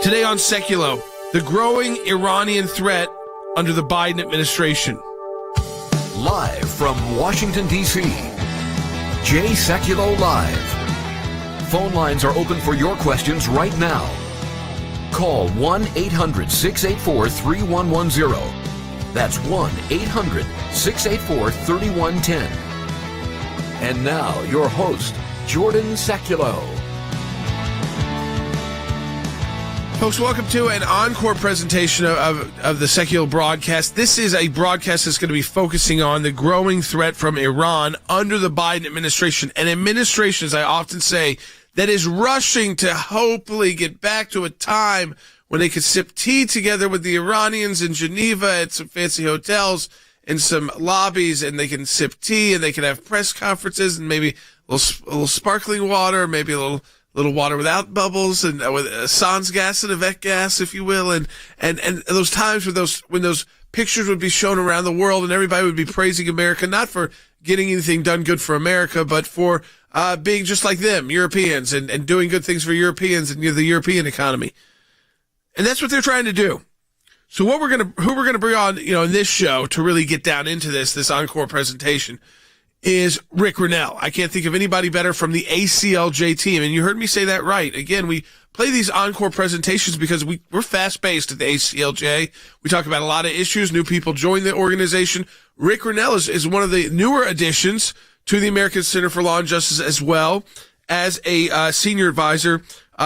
Today on Sekulow, the growing Iranian threat under the Biden administration. Live from Washington, D.C., Jay Sekulow Live. Phone lines are open for your questions right now. Call 1-800-684-3110. That's 1-800-684-3110. And now, your host, Jordan Sekulow. Folks, welcome to an encore presentation of the Sekulow broadcast. This is a broadcast that's going to be focusing on the growing threat from Iran under the Biden administration. An administration, as I often say, that is rushing to hopefully get back to a time when they could sip tea together with the Iranians in Geneva at some fancy hotels and some lobbies, and they can sip tea and they can have press conferences and maybe a little sparkling water, maybe a little water without bubbles and with sans gas and Avec gas, if you will, and those times when those pictures would be shown around the world and everybody would be praising America, not for getting anything done good for America, but for being just like them, Europeans, and doing good things for Europeans and the European economy. And that's what they're trying to do. So who we're gonna bring on, in this show to really get down into this encore presentation is Rick Grenell. I can't think of anybody better from the ACLJ team. And you heard me say that right. Again, we play these encore presentations because we're fast-paced at the ACLJ. We talk about a lot of issues. New people join the organization. Rick Grenell is one of the newer additions to the American Center for Law and Justice, as well as a senior advisor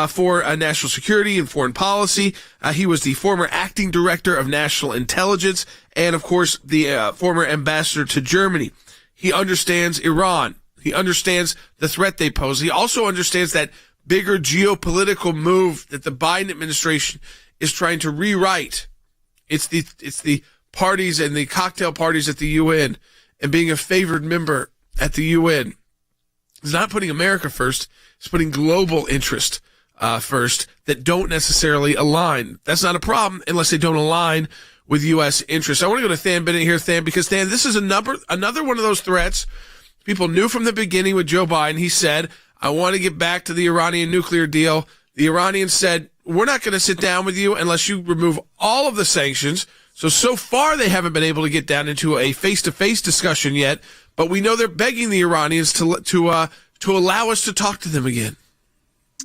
for national security and foreign policy. He was the former acting director of national intelligence and, of course, the former ambassador to Germany. He understands Iran. He understands the threat they pose. He also understands that bigger geopolitical move that the Biden administration is trying to rewrite. It's the parties and the cocktail parties at the UN and being a favored member at the UN. It's not putting America first. It's putting global interest first that don't necessarily align. That's not a problem unless they don't align with U.S. interests. I want to go to Than Bennett here, Than, because Than, this is another one of those threats people knew from the beginning with Joe Biden. He said, I want to get back to the Iranian nuclear deal. The Iranians said, we're not going to sit down with you unless you remove all of the sanctions. So far they haven't been able to get down into a face-to-face discussion yet, but we know they're begging the Iranians to allow us to talk to them again.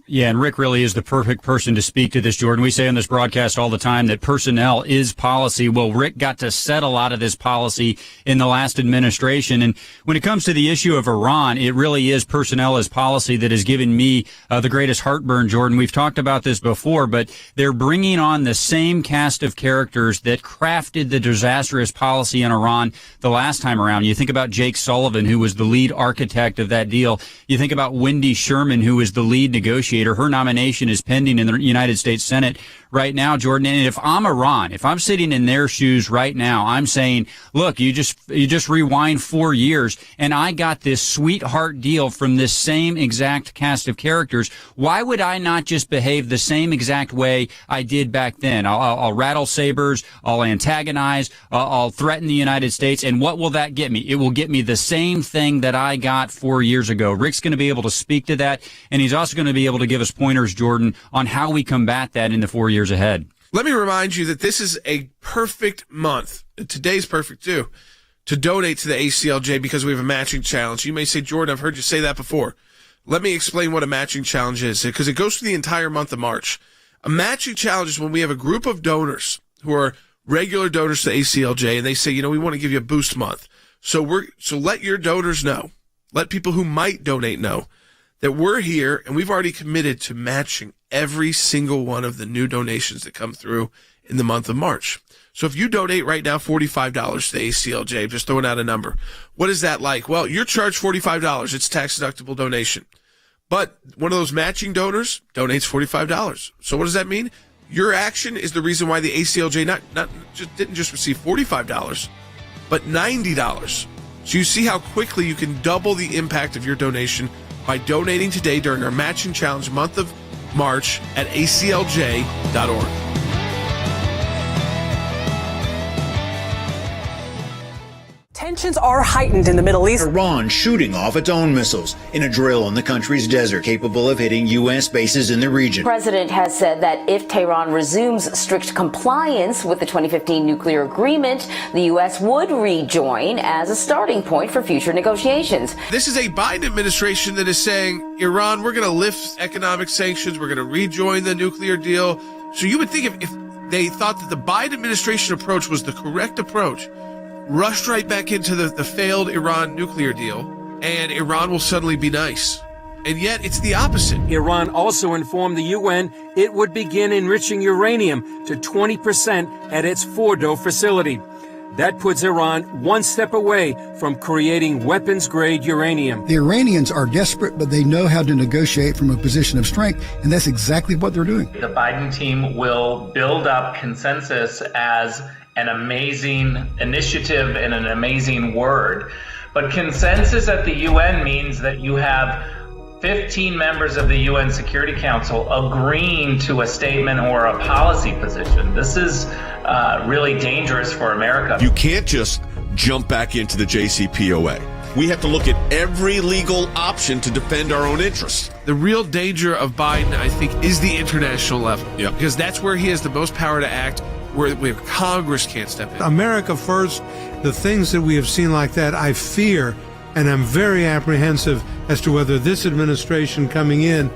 Yeah, and Rick really is the perfect person to speak to this, Jordan. We say on this broadcast all the time that personnel is policy. Well, Rick got to set a lot of this policy in the last administration. And when it comes to the issue of Iran, it really is personnel as policy that has given me the greatest heartburn, Jordan. We've talked about this before, but they're bringing on the same cast of characters that crafted the disastrous policy in Iran the last time around. You think about Jake Sullivan, who was the lead architect of that deal. You think about Wendy Sherman, who was the lead negotiator. Her nomination is pending in the United States Senate right now, Jordan. And if I'm Iran, if I'm sitting in their shoes right now, I'm saying, look, you just rewind 4 years and I got this sweetheart deal from this same exact cast of characters. Why would I not just behave the same exact way I did back then? I'll rattle sabers, I'll antagonize, I'll threaten the United States. And what will that get me? It will get me the same thing that I got 4 years ago. Rick's going to be able to speak to that, and he's also going to be able to give us pointers, Jordan, on how we combat that in the 4 years ahead. Let me remind you that this is a perfect month. Today's perfect too, to donate to the ACLJ because we have a matching challenge. You may say, Jordan, I've heard you say that before. Let me explain what a matching challenge is, because it goes through the entire month of March. A matching challenge is when we have a group of donors who are regular donors to ACLJ, and they say, we want to give you a boost month. So let your donors know, let people who might donate know that we're here and we've already committed to matching every single one of the new donations that come through in the month of March. So if you donate right now $45 to the ACLJ, just throwing out a number, what is that like? Well, you're charged $45. It's tax-deductible donation. But one of those matching donors donates $45. So what does that mean? Your action is the reason why the ACLJ didn't just receive $45, but $90. So you see how quickly you can double the impact of your donation by donating today during our matching challenge month of March at aclj.org. Tensions are heightened in the Middle East. Iran shooting off its own missiles in a drill in the country's desert capable of hitting U.S. bases in the region. The president has said that if Tehran resumes strict compliance with the 2015 nuclear agreement, the U.S. would rejoin as a starting point for future negotiations. This is a Biden administration that is saying, Iran, we're going to lift economic sanctions. We're going to rejoin the nuclear deal. So you would think if they thought that the Biden administration approach was the correct approach, rushed right back into the failed Iran nuclear deal, and Iran will suddenly be nice. And yet it's the opposite. Iran also informed the UN it would begin enriching uranium to 20% at its Fordo facility. That puts Iran one step away from creating weapons-grade uranium. The Iranians are desperate, but they know how to negotiate from a position of strength, and that's exactly what they're doing. The Biden team will build up consensus as an amazing initiative and an amazing word. But consensus at the UN means that you have 15 members of the UN Security Council agreeing to a statement or a policy position. This is really dangerous for America. You can't just jump back into the JCPOA. We have to look at every legal option to defend our own interests. The real danger of Biden, I think, is the international level. Yep. Because that's where he has the most power to act, where Congress can't step in. America first, the things that we have seen like that, I fear, and I'm very apprehensive as to whether this administration coming in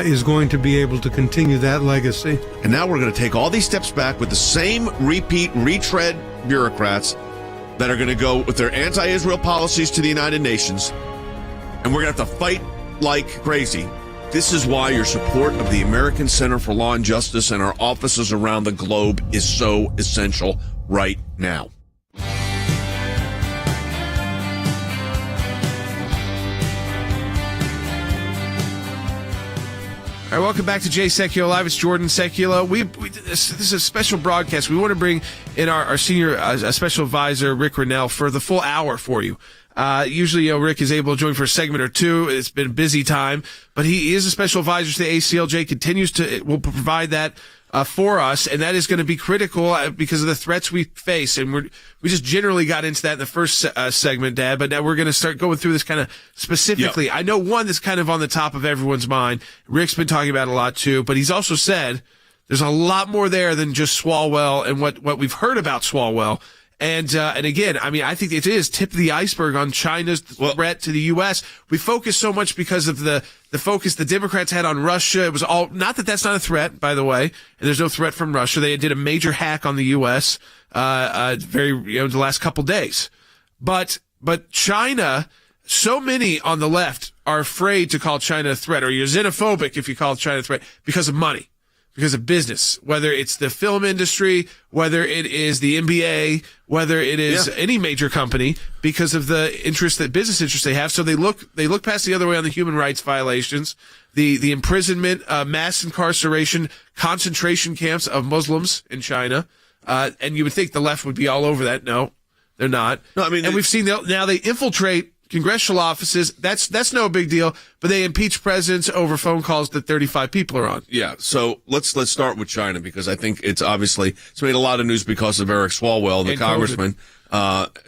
is going to be able to continue that legacy. And now we're going to take all these steps back with the same retread bureaucrats that are going to go with their anti-Israel policies to the United Nations, and we're going to have to fight like crazy. This is why your support of the American Center for Law and Justice and our offices around the globe is so essential right now. All right, welcome back to Jay Sekulow Live. It's Jordan Sekulow. This is a special broadcast. We want to bring in our senior special advisor, Rick Grenell, for the full hour for you. Usually, Rick is able to join for a segment or two. It's been a busy time, but he is a special advisor to the ACLJ, will provide that for us, and that is going to be critical because of the threats we face. And we just generally got into that in the first segment, Dad, but now we're going to start going through this kind of specifically. Yep. I know one that's kind of on the top of everyone's mind. Rick's been talking about it a lot too, but he's also said there's a lot more there than just Swalwell and what we've heard about Swalwell. And again, I mean, I think it is tip of the iceberg on China's threat to the U.S. We focus so much because of the focus the Democrats had on Russia. It was all, not that that's not a threat, by the way, and there's no threat from Russia. They did a major hack on the U.S. The last couple days. But China, so many on the left are afraid to call China a threat, or you're xenophobic if you call China a threat because of money. Because of business, whether it's the film industry, whether it is the NBA, whether it is any major company, because of the business interests they have. So they look past the other way on the human rights violations, the imprisonment, mass incarceration, concentration camps of Muslims in China. And you would think the left would be all over that. No, they're not. No, I mean, and we've seen now they infiltrate congressional offices. That's no big deal, but they impeach presidents over phone calls that 35 people are on. Yeah. So let's start with China, because I think it's made a lot of news because of Eric Swalwell, the congressman.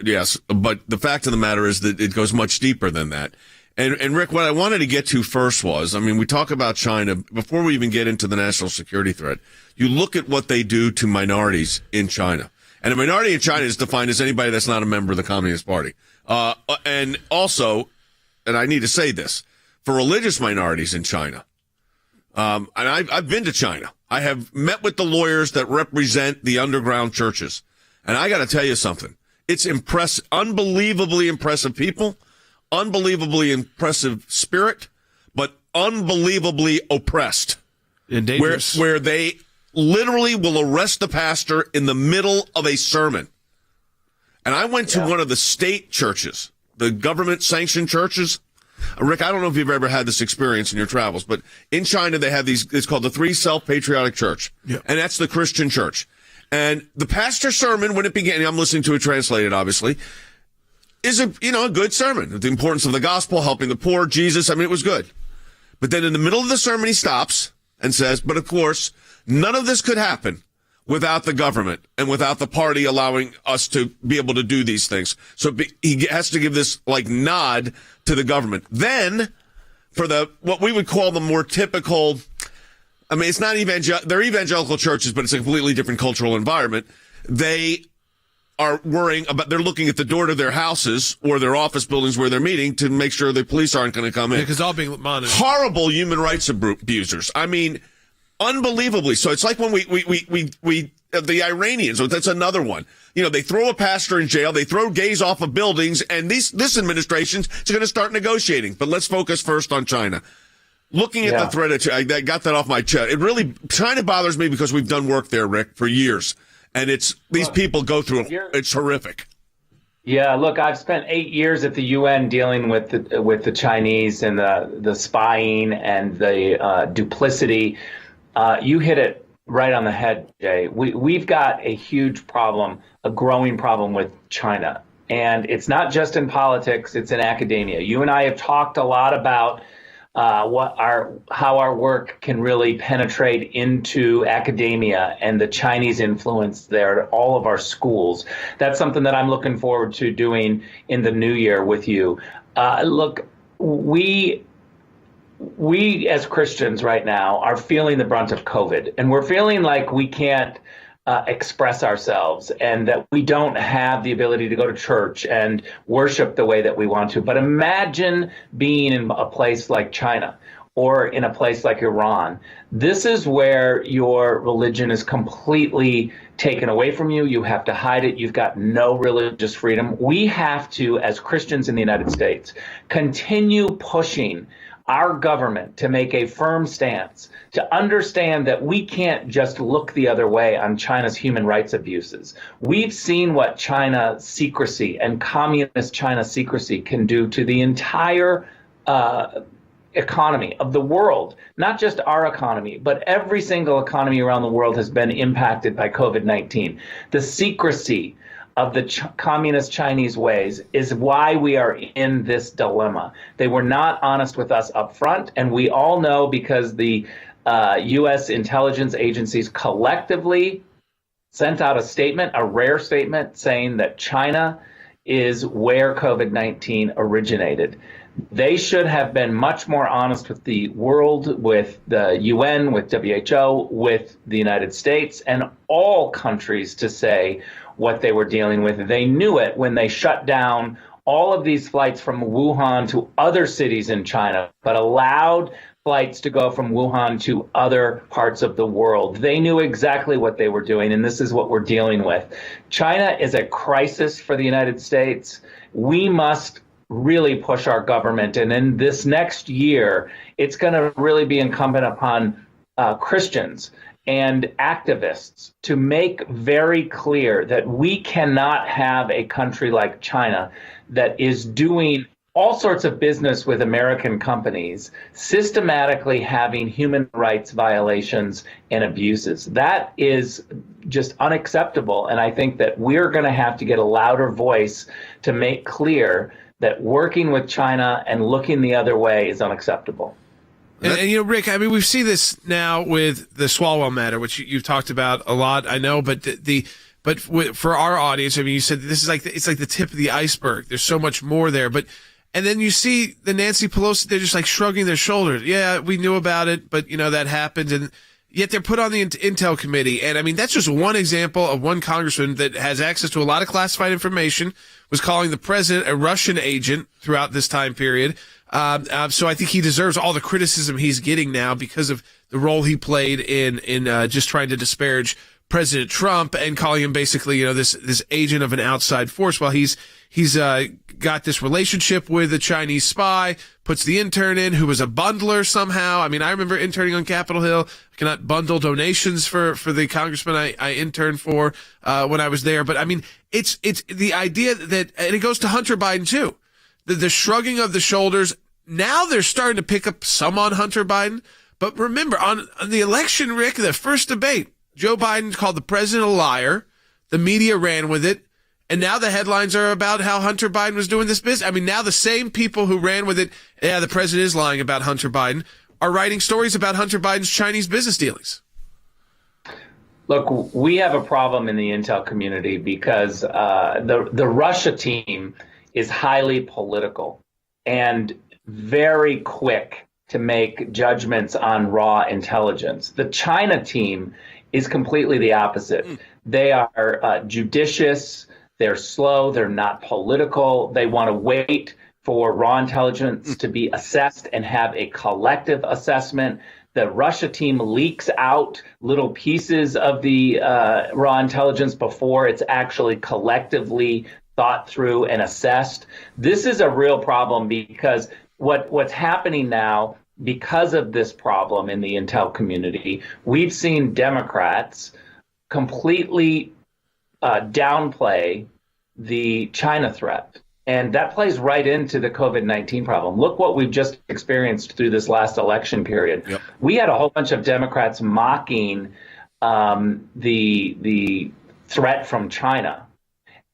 Yes. But the fact of the matter is that it goes much deeper than that. And Rick, what I wanted to get to first was, I mean, we talk about China before we even get into the national security threat. You look at what they do to minorities in China. And a minority in China is defined as anybody that's not a member of the Communist Party. And also, and I need to say this, for religious minorities in China, and I've been to China. I have met with the lawyers that represent the underground churches. And I got to tell you something. It's unbelievably impressive people, unbelievably impressive spirit, but unbelievably oppressed. And dangerous. Where they literally will arrest the pastor in the middle of a sermon. And I went to one of the state churches, the government-sanctioned churches. Rick, I don't know if you've ever had this experience in your travels, but in China they have it's called the Three Self-Patriotic Church. Yeah. And that's the Christian church. And the pastor's sermon, when it began, I'm listening to it translated, obviously, is a good sermon. The importance of the gospel, helping the poor, Jesus. I mean, it was good. But then in the middle of the sermon, he stops and says, but of course, none of this could happen without the government and without the party allowing us to be able to do these things. So he has to give this like nod to the government. Then for what we would call the more typical, I mean, it's not they're evangelical churches, but it's a completely different cultural environment. They are worrying about, they're looking at the door to their houses or their office buildings where they're meeting to make sure the police aren't going to come in. Because all being monitored. Horrible human rights abusers. I mean, unbelievably. So it's like when we the Iranians, that's another one. You know, they throw a pastor in jail, they throw gays off of buildings, and this administration is going to start negotiating. But let's focus first on China. Looking at the threat, I got that off my chest. China bothers me because we've done work there, Rick, for years. And these people go through it's horrific. Yeah, look, I've spent 8 years at the UN dealing with the Chinese and the spying and the duplicity. You hit it right on the head, Jay. We've got a huge problem, a growing problem with China. And it's not just in politics, it's in academia. You and I have talked a lot about how our work can really penetrate into academia and the Chinese influence there at all of our schools. That's something that I'm looking forward to doing in the new year with you. Look, we as Christians right now are feeling the brunt of COVID, and we're feeling like we can't express ourselves and that we don't have the ability to go to church and worship the way that we want to. But imagine being in a place like China or in a place like Iran. This is where your religion is completely taken away from you. You have to hide it. You've got no religious freedom. We have to, as Christians in the United States, continue pushing our government to make a firm stance, to understand that we can't just look the other way on China's human rights abuses. We've seen what China secrecy and communist China secrecy can do to the entire economy of the world, not just our economy, but every single economy around the world has been impacted by COVID-19. The secrecy of the communist Chinese ways is why we are in this dilemma. They were not honest with us up front, and we all know because the U.S. intelligence agencies collectively sent out a statement, a rare statement, saying that China is where COVID-19 originated. They should have been much more honest with the world, with the UN, with WHO, with the United States, and all countries to say what they were dealing with. They knew it when they shut down all of these flights from Wuhan to other cities in China, but allowed flights to go from Wuhan to other parts of the world. They knew exactly what they were doing, and this is what we're dealing with. China is a crisis for the United States. We must really push our government, and in this next year, it's going to really be incumbent upon Christians and activists to make very clear that we cannot have a country like China that is doing all sorts of business with American companies, systematically having human rights violations and abuses. That is just unacceptable. And I think that we're going to have to get a louder voice to make clear that working with China and looking the other way is unacceptable. And you know, Rick, I mean, we've seen this now with the Swalwell matter, which you've talked about a lot, I know, but for our audience, I mean, you said this is it's like the tip of the iceberg. There's so much more there, and then you see the Nancy Pelosi, they're just like shrugging their shoulders. Yeah, we knew about it, but you know, that happened. And yet they're put on the Intel committee. And I mean, that's just one example of one congressman that has access to a lot of classified information, was calling the president a Russian agent throughout this time period. So I think he deserves all the criticism he's getting now because of the role he played in just trying to disparage President Trump and calling him basically, you know, this agent of an outside force. While he's got this relationship with a Chinese spy, puts the intern in who was a bundler somehow. I mean, I remember interning on Capitol Hill. I cannot bundle donations for the congressman I interned for when I was there. But I mean, it's the idea that, and it goes to Hunter Biden too. The shrugging of the shoulders. Now they're starting to pick up some on Hunter Biden. But remember, on the election, Rick, the first debate, Joe Biden called the president a liar. The media ran with it. And now the headlines are about how Hunter Biden was doing this business. I mean, now the same people who ran with it, yeah, the president is lying about Hunter Biden, are writing stories about Hunter Biden's Chinese business dealings. Look, we have a problem in the intel community because the Russia team is highly political and very quick to make judgments on raw intelligence. The China team is completely the opposite. They are judicious, they're slow, they're not political. They want to wait for raw intelligence to be assessed and have a collective assessment. The Russia team leaks out little pieces of the raw intelligence before it's actually collectively thought through and assessed. This is a real problem because what's happening now, because of this problem in the intel community, we've seen Democrats completely downplay the China threat. And that plays right into the COVID-19 problem. Look what we've just experienced through this last election period. Yep. We had a whole bunch of Democrats mocking the threat from China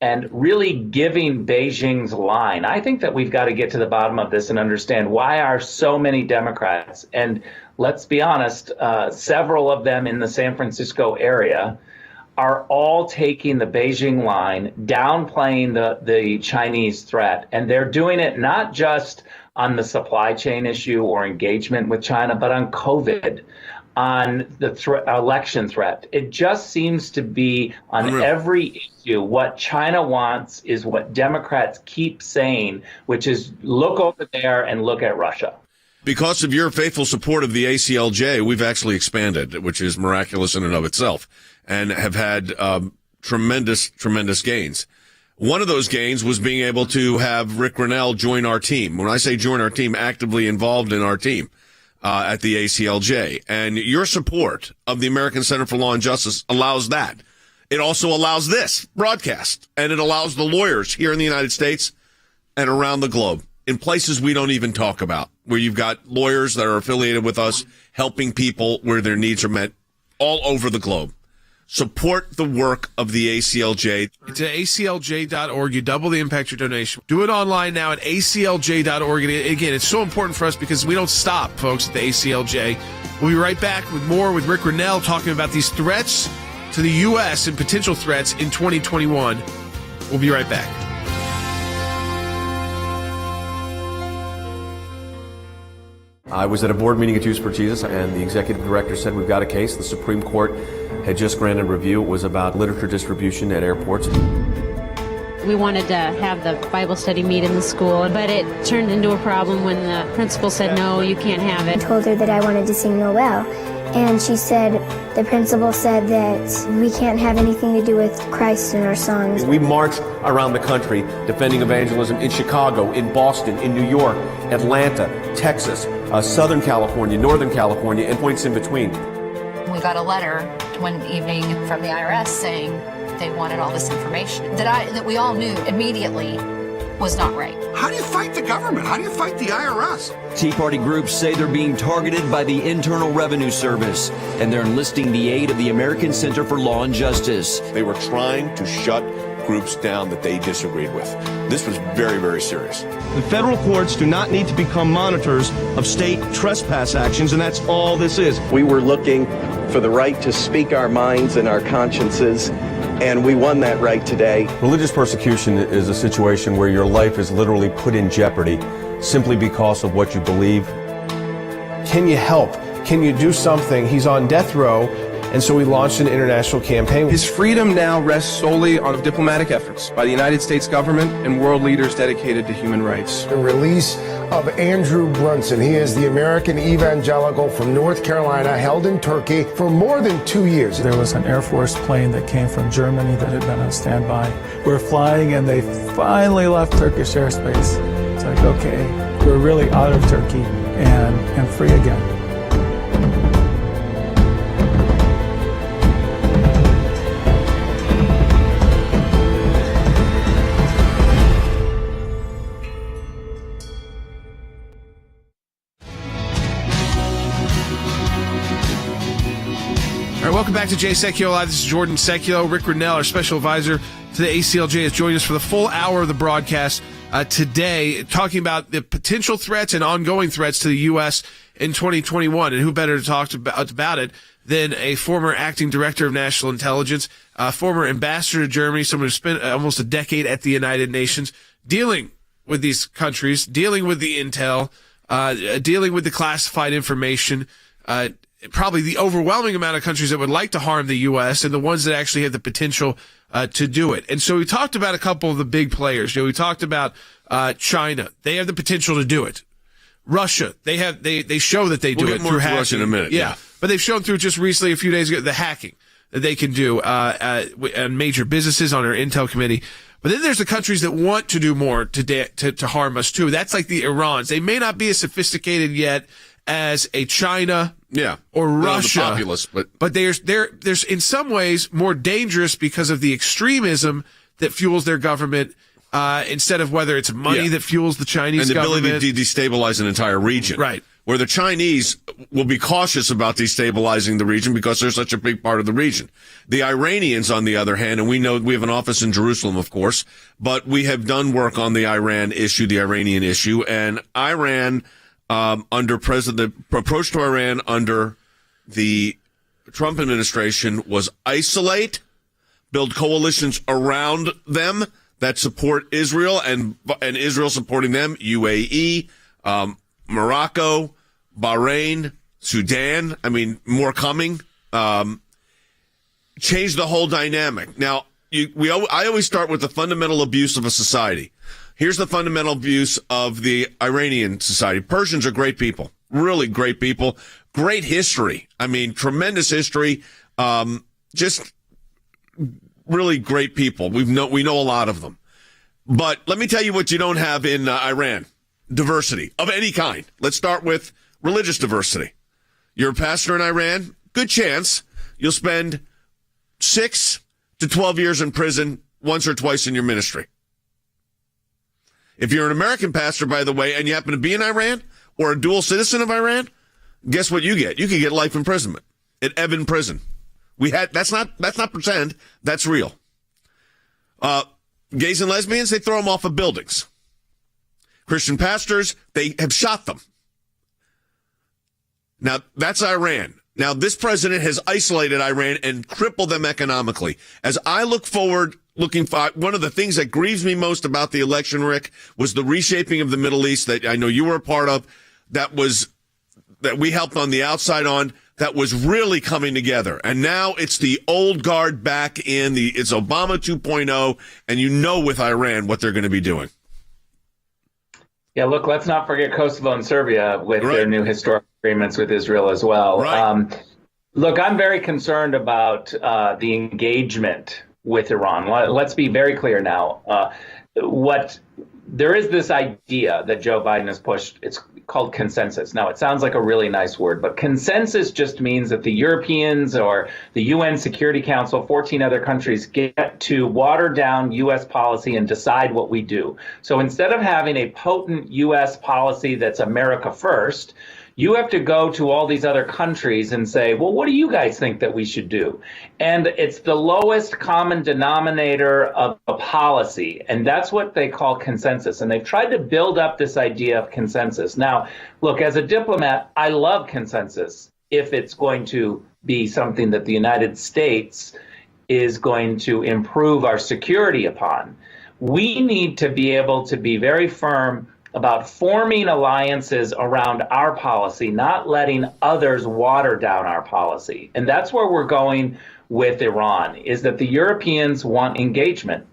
and really giving Beijing's line. I think that we've got to get to the bottom of this and understand why are so many Democrats, and let's be honest, several of them in the San Francisco area are all taking the Beijing line, downplaying the Chinese threat. And they're doing it not just on the supply chain issue or engagement with China, but on COVID, on the election threat. It just seems to be on every issue. What China wants is what Democrats keep saying, which is look over there and look at Russia. Because of your faithful support of the ACLJ, we've actually expanded, which is miraculous in and of itself, and have had tremendous gains. One of those gains was being able to have Rick Grenell join our team. When I say join our team, actively involved in our team at the ACLJ. And your support of the American Center for Law and Justice allows that. It also allows this broadcast, and it allows the lawyers here in the United States and around the globe in places we don't even talk about, where you've got lawyers that are affiliated with us helping people where their needs are met all over the globe. Support the work of the ACLJ. It's at aclj.org. You double the impact your donation. Do it online now at aclj.org. And again, it's so important for us because we don't stop, folks, at the ACLJ. We'll be right back with more with Rick Grenell talking about these threats to the U.S. and potential threats in 2021. We'll be right back. I was at a board meeting at Jews for Jesus, and the executive director said, we've got a case. The Supreme Court had just granted review. It was about literature distribution at airports. We wanted to have the Bible study meet in the school, but it turned into a problem when the principal said, no, you can't have it. I told her that I wanted to sing Noel, and she said, the principal said that we can't have anything to do with Christ in our songs. We marched around the country defending evangelism in Chicago, in Boston, in New York, Atlanta, Texas, Southern California, Northern California, and points in between. We got a letter one evening from the IRS saying they wanted all this information that we all knew immediately was not right. How do you fight the government? How do you fight the IRS? Tea Party groups say they're being targeted by the Internal Revenue Service, and they're enlisting the aid of the American Center for Law and Justice. They were trying to shut groups down that they disagreed with. This was very, very serious. The federal courts do not need to become monitors of state trespass actions, and that's all this is. We were looking for the right to speak our minds and our consciences, and we won that right today. Religious persecution is a situation where your life is literally put in jeopardy simply because of what you believe. Can you help? Can you do something? He's on death row, and so we launched an international campaign. His freedom now rests solely on diplomatic efforts by the United States government and world leaders dedicated to human rights. The release of Andrew Brunson. He is the American evangelical from North Carolina, held in Turkey for more than 2 years. There was an Air Force plane that came from Germany that had been on standby. We're flying, and they finally left Turkish airspace. It's like, okay, we're really out of Turkey and free again. Welcome back to Jay Sekulow Live. This is Jordan Sekulow. Rick Grenell, our special advisor to the ACLJ, has joined us for the full hour of the broadcast today, talking about the potential threats and ongoing threats to the U.S. in 2021. And who better to talk about it than a former acting director of national intelligence, former ambassador to Germany, someone who spent almost a decade at the United Nations dealing with these countries, dealing with the intel, dealing with the classified information, probably the overwhelming amount of countries that would like to harm the U.S. and the ones that actually have the potential to do it. And so we talked about a couple of the big players. We talked about China. They have the potential to do it. Russia, they show that they do it through hacking. Russia in a minute. Yeah. But they've shown through just recently, a few days ago, the hacking that they can do on major businesses on our Intel committee. But then there's the countries that want to do more to harm us too. That's like the Irans. They may not be as sophisticated yet as a China or Russia, the populace, but there's in some ways more dangerous because of the extremism that fuels their government. Instead of whether it's money that fuels the Chinese government. And the ability to destabilize an entire region. Right. Where the Chinese will be cautious about destabilizing the region because they're such a big part of the region. The Iranians, on the other hand, and we know we have an office in Jerusalem, of course, but we have done work on the Iran issue, the Iranian issue, and Iran, the approach to Iran under the Trump administration was isolate, build coalitions around them that support Israel and Israel supporting them, UAE, Morocco, Bahrain, Sudan. I mean, more coming. Change the whole dynamic. Now, I always start with the fundamental abuse of a society. Here's the fundamental abuse of the Iranian society. Persians are great people, really great people, great history. I mean, tremendous history. Just really great people. We know a lot of them. But let me tell you what you don't have in Iran. Diversity of any kind. Let's start with religious diversity. You're a pastor in Iran, good chance you'll spend 6 to 12 years in prison once or twice in your ministry. If you're an American pastor, by the way, and you happen to be in Iran or a dual citizen of Iran, guess what you get? You can get life imprisonment at Evin Prison. That's not pretend. That's real. Gays and lesbians, they throw them off of buildings. Christian pastors, they have shot them. Now, that's Iran. Now, this president has isolated Iran and crippled them economically. As I look forward, one of the things that grieves me most about the election, Rick, was the reshaping of the Middle East that I know you were a part of, that we helped on the outside on, that was really coming together. And now it's the old guard back in. It's Obama 2.0, and you know with Iran what they're going to be doing. Yeah, look, let's not forget Kosovo and Serbia with their new historic agreements with Israel as well. Right. Look, I'm very concerned about the engagement with Iran. Let's be very clear now. There is this idea that Joe Biden has pushed. It's called consensus. Now, it sounds like a really nice word, but consensus just means that the Europeans or the UN Security Council, 14 other countries, get to water down U.S. policy and decide what we do. So instead of having a potent U.S. policy that's America first, you have to go to all these other countries and say, well, what do you guys think that we should do? And it's the lowest common denominator of a policy. And that's what they call consensus. And they've tried to build up this idea of consensus. Now, look, as a diplomat, I love consensus if it's going to be something that the United States is going to improve our security upon. We need to be able to be very firm about forming alliances around our policy, not letting others water down our policy. And that's where we're going with Iran, is that the Europeans want engagement.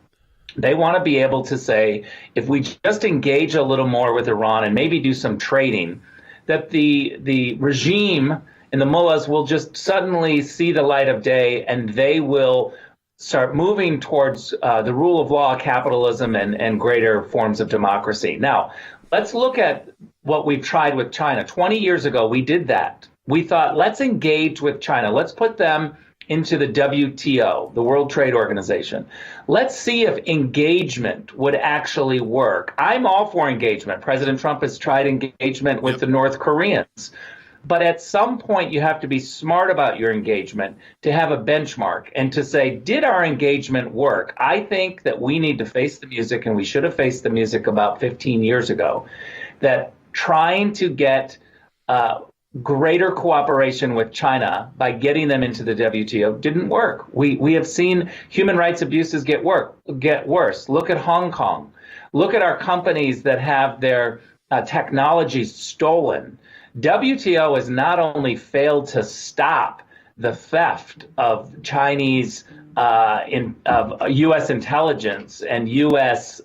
They want to be able to say, if we just engage a little more with Iran and maybe do some trading, that the regime and the mullahs will just suddenly see the light of day, and they will start moving towards the rule of law, capitalism, and greater forms of democracy. Now, let's look at what we've tried with China. 20 years ago, we did that. We thought, let's engage with China. Let's put them into the WTO, the World Trade Organization. Let's see if engagement would actually work. I'm all for engagement. President Trump has tried engagement with the North Koreans. But at some point, you have to be smart about your engagement to have a benchmark and to say, did our engagement work? I think that we need to face the music, and we should have faced the music about 15 years ago, that trying to get greater cooperation with China by getting them into the WTO didn't work. We have seen human rights abuses get worse. Look at Hong Kong. Look at our companies that have their technology stolen. WTO has not only failed to stop the theft of Chinese of U.S. intelligence and U.S.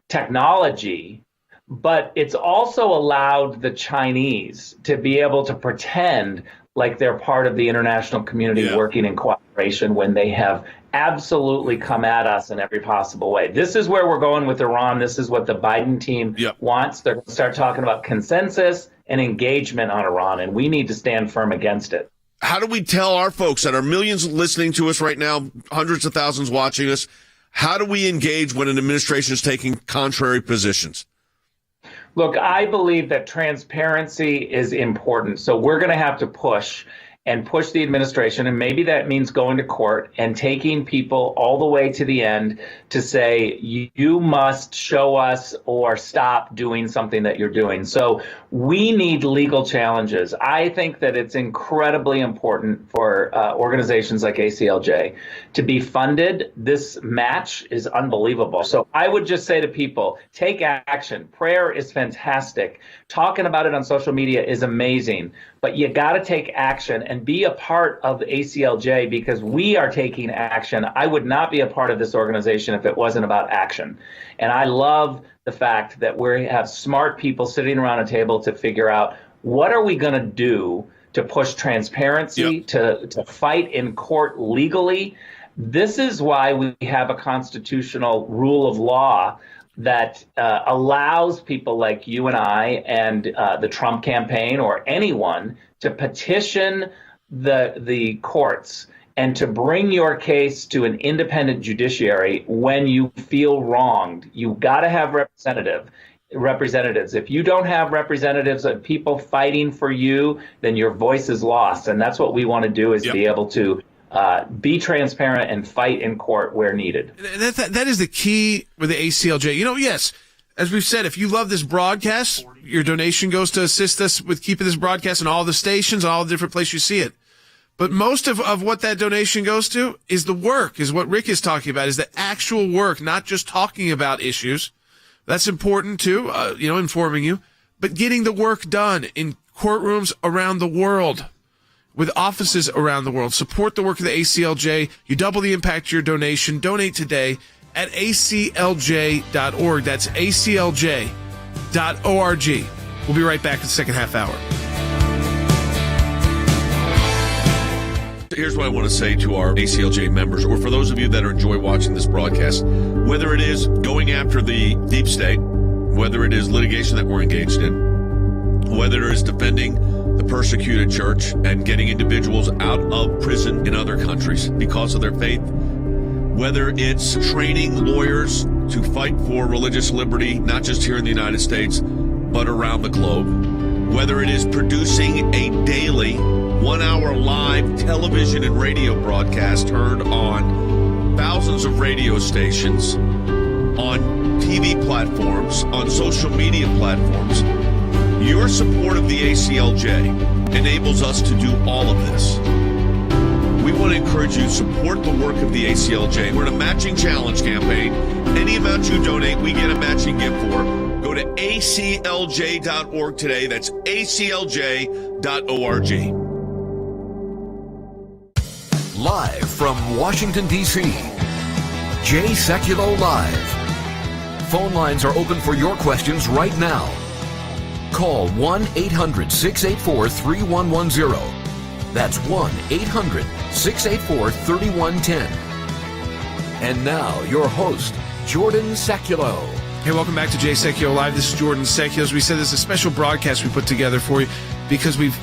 Technology, but it's also allowed the Chinese to be able to pretend like they're part of the international community working in cooperation when they have absolutely come at us in every possible way. This is where we're going with Iran. This is what the Biden team wants. They're going to start talking about consensus and engagement on Iran, and we need to stand firm against it. How do we tell our folks that are millions listening to us right now, hundreds of thousands watching us, how do we engage when an administration is taking contrary positions? Look, I believe that transparency is important. So we're going to have to push the administration, and maybe that means going to court and taking people all the way to the end to say, you must show us or stop doing something that you're doing. So we need legal challenges. I think that it's incredibly important for organizations like ACLJ to be funded. This match is unbelievable. So I would just say to people, take action. Prayer is fantastic. Talking about it on social media is amazing. But you got to take action and be a part of ACLJ because we are taking action. I would not be a part of this organization if it wasn't about action. And I love the fact that we have smart people sitting around a table to figure out what are we going to do to push transparency, to fight in court legally. This is why we have a constitutional rule of law that allows people like you and I and the Trump campaign or anyone to petition the courts and to bring your case to an independent judiciary when you feel wronged. You got to have representatives. If you don't have representatives of people fighting for you, then your voice is lost. And that's what we want to do is be able to be transparent and fight in court where needed. That is the key with the ACLJ. You know, yes, as we've said, if you love this broadcast, your donation goes to assist us with keeping this broadcast in all the stations, all the different places you see it. But most of what that donation goes to is the work, is what Rick is talking about, is the actual work, not just talking about issues. That's important too, informing you, but getting the work done in courtrooms around the world, with offices around the world. Support the work of the ACLJ. You double the impact of your donation. Donate today at aclj.org. That's aclj.org. We'll be right back in the second half hour. Here's what I want to say to our ACLJ members, or for those of you that enjoy watching this broadcast, whether it is going after the deep state, whether it is litigation that we're engaged in, whether it is defending the persecuted church and getting individuals out of prison in other countries because of their faith, whether it's training lawyers to fight for religious liberty, not just here in the United States, but around the globe, whether it is producing a daily 1-hour live television and radio broadcast heard on thousands of radio stations, on TV platforms, on social media platforms, your support of the ACLJ enables us to do all of this. We want to encourage you to support the work of the ACLJ. We're in a matching challenge campaign. Any amount you donate, we get a matching gift for. Go to aclj.org today. That's aclj.org. Live from Washington, D.C., Jay Sekulow Live. Phone lines are open for your questions right now. Call 1-800-684-3110. That's 1-800-684-3110. And now, your host, Jordan Sekulow. Hey, welcome back to Jay Sekulow Live. This is Jordan Sekulow. As we said, this is a special broadcast we put together for you because we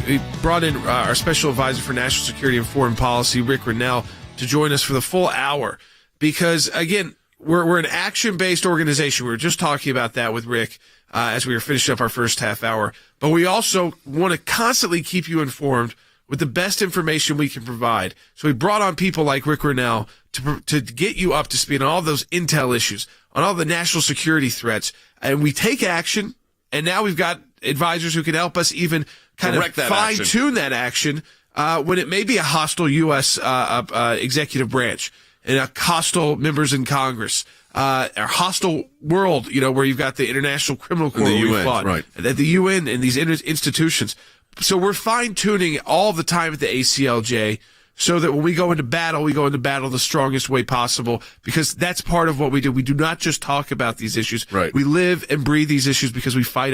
brought in our special advisor for national security and foreign policy, Rick Grenell, to join us for the full hour. Because, again, we're an action-based organization. We were just talking about that with Rick as we were finishing up our first half hour. But we also want to constantly keep you informed with the best information we can provide. So we brought on people like Rick Grenell to get you up to speed on all those intel issues, on all the national security threats. And we take action, and now we've got advisors who can help us even kind of fine-tune that action when it may be a hostile U.S. Executive branch and a hostile members in Congress, a hostile world, where you've got the International Criminal Court, the UN, right? At the UN and these institutions. So we're fine-tuning all the time at the ACLJ so that when we go into battle the strongest way possible, because that's part of what we do. We do not just talk about these issues. Right. We live and breathe these issues because we fight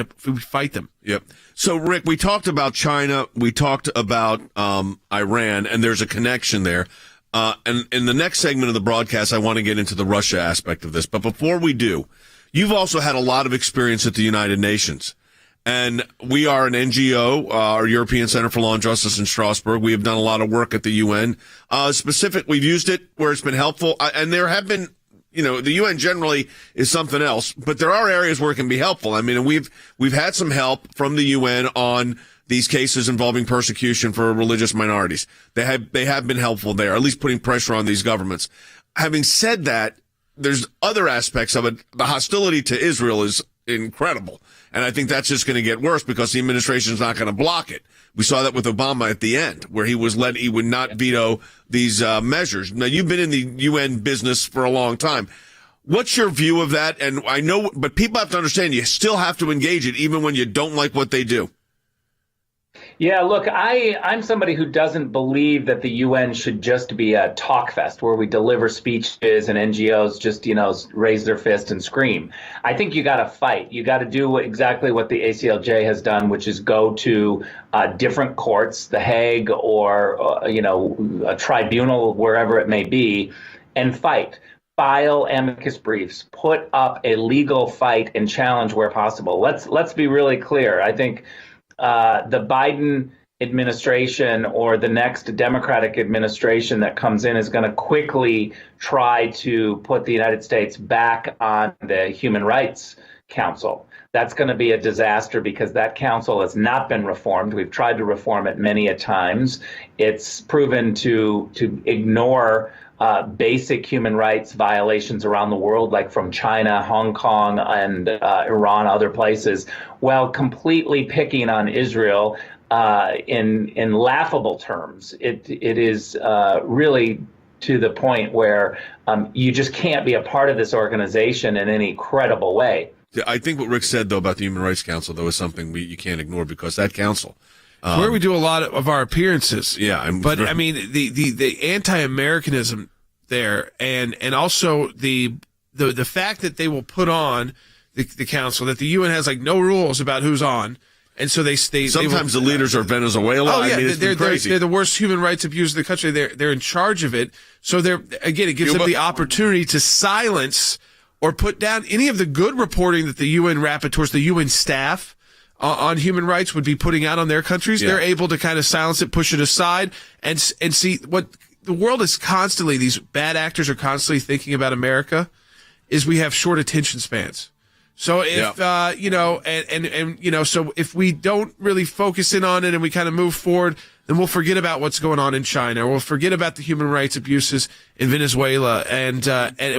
them. Yep. So, Rick, we talked about China. We talked about Iran, and there's a connection there. And in the next segment of the broadcast, I want to get into the Russia aspect of this. But before we do, you've also had a lot of experience at the United Nations. And we are an NGO, our European Center for Law and Justice in Strasbourg. We have done a lot of work at the UN. We've used it where it's been helpful. And there have been, the UN generally is something else, but there are areas where it can be helpful. I mean, we've had some help from the UN on these cases involving persecution for religious minorities. They have been helpful there, at least putting pressure on these governments. Having said that, there's other aspects of it. The hostility to Israel is incredible. And I think that's just going to get worse because the administration is not going to block it. We saw that with Obama at the end, where he would not veto these measures. Now, you've been in the UN business for a long time. What's your view of that? And I know, but people have to understand you still have to engage it even when you don't like what they do. Yeah, look, I'm somebody who doesn't believe that the UN should just be a talk fest where we deliver speeches and NGOs just, raise their fist and scream. I think you got to fight. You got to do exactly what the ACLJ has done, which is go to different courts, The Hague or, a tribunal, wherever it may be, and fight. File amicus briefs, put up a legal fight and challenge where possible. Let's be really clear. I think the Biden administration or the next Democratic administration that comes in is going to quickly try to put the United States back on the Human Rights Council. That's going to be a disaster because that council has not been reformed. We've tried to reform it many a times. It's proven to ignore basic human rights violations around the world, like from China, Hong Kong, and Iran, other places, while completely picking on Israel in laughable terms. It is really to the point where you just can't be a part of this organization in any credible way. I think what Rick said, though, about the Human Rights Council, though, is something you can't ignore because that council. Where we do a lot of our appearances. Yeah. I mean, the anti-Americanism there and also the fact that they will put on the council, that the UN has like no rules about who's on. And so sometimes the leaders are Venezuela. Oh, yeah, I mean, it's crazy. They're the worst human rights abusers in the country. They're in charge of it. So it gives them the opportunity to silence or put down any of the good reporting that the UN rapporteurs, the UN staff on human rights would be putting out on their countries. Yeah. They're able to kind of silence it, push it aside, and see what the world is constantly, these bad actors are constantly thinking about America, is we have short attention spans. So if, so if we don't really focus in on it and we kind of move forward, then we'll forget about what's going on in China, or we'll forget about the human rights abuses in Venezuela, and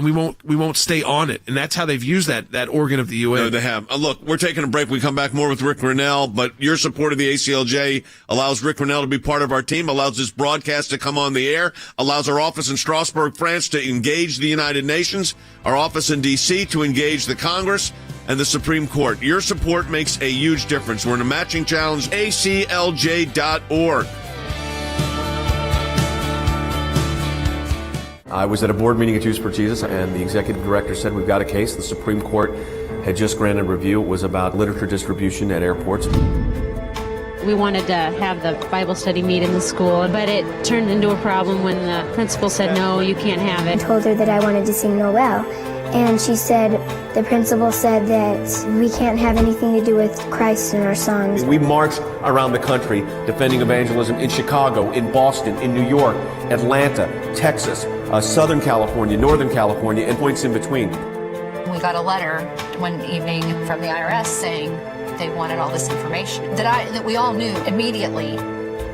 we won't stay on it. And that's how they've used that organ of the UN. No, they have. Look, we're taking a break. We come back more with Rick Grenell, but your support of the ACLJ allows Rick Grenell to be part of our team, allows this broadcast to come on the air, allows our office in Strasbourg, France to engage the United Nations, our office in D.C. to engage the Congress and the Supreme Court. Your support makes a huge difference. We're in a matching challenge, aclj.org. I was at a board meeting at Jews for Jesus, and the executive director said, we've got a case. The Supreme Court had just granted review. It was about literature distribution at airports. We wanted to have the Bible study meet in the school, but it turned into a problem when the principal said, no, you can't have it. I told her that I wanted to sing Noel, and she said, the principal said that we can't have anything to do with Christ in our songs. We marched around the country defending evangelism in Chicago, in Boston, in New York, Atlanta, Texas, Southern California, Northern California, and points in between. We got a letter one evening from the IRS saying they wanted all this information that we all knew immediately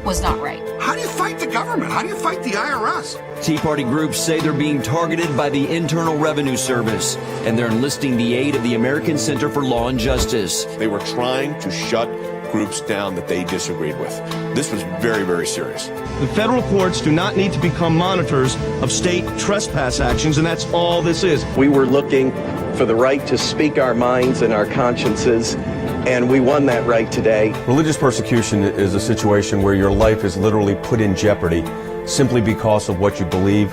was not right. How do you fight the government? How do you fight the IRS? Tea Party groups say they're being targeted by the Internal Revenue Service, and they're enlisting the aid of the American Center for Law and Justice. They were trying to shut groups down that they disagreed with. This was very, very serious. The federal courts do not need to become monitors of state trespass actions, and that's all this is. We were looking for the right to speak our minds and our consciences, and we won that right today. Religious persecution is a situation where your life is literally put in jeopardy simply because of what you believe.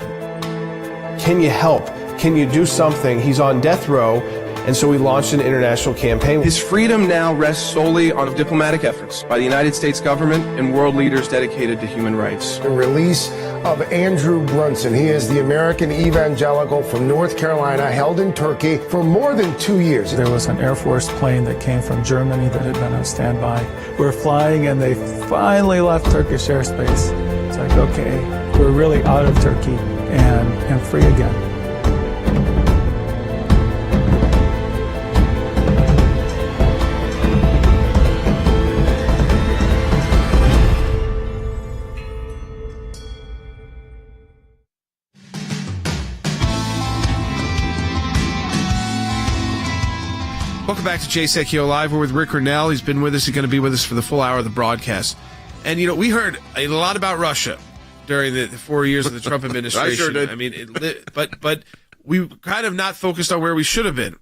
Can you help? Can you do something? He's on death row, and so we launched an international campaign. His freedom now rests solely on diplomatic efforts by the United States government and world leaders dedicated to human rights. The release of Andrew Brunson. He is the American evangelical from North Carolina, held in Turkey for more than 2 years. There was an Air Force plane that came from Germany that had been on standby. We're flying and they finally left Turkish airspace. It's like, okay, we're really out of Turkey and free again. Welcome back to Jay Sekulow Live. We're with Rick Grenell. He's been with us. He's going to be with us for the full hour of the broadcast. And, you know, we heard a lot about Russia during the 4 years of the Trump administration. I sure did. I mean, but we kind of not focused on where we should have been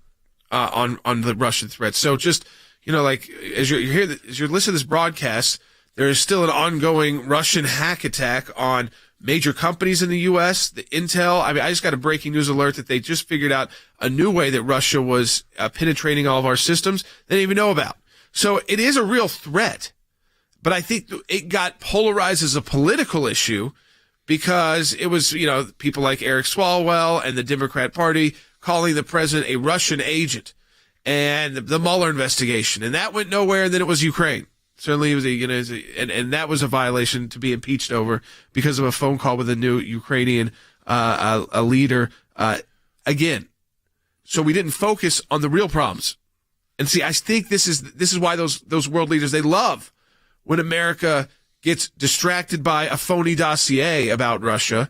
on the Russian threat. So just, you know, like as you're listening to this broadcast, there is still an ongoing Russian hack attack on major companies in the U.S., the Intel. I mean, I just got a breaking news alert that they just figured out a new way that Russia was penetrating all of our systems they didn't even know about. So it is a real threat. But I think it got polarized as a political issue because it was, you know, people like Eric Swalwell and the Democrat Party calling the president a Russian agent and the Mueller investigation. And that went nowhere. And then it was Ukraine. Certainly, it was and that was a violation to be impeached over because of a phone call with a new Ukrainian a leader. Again, so we didn't focus on the real problems. And see, I think this is why those world leaders, they love when America gets distracted by a phony dossier about Russia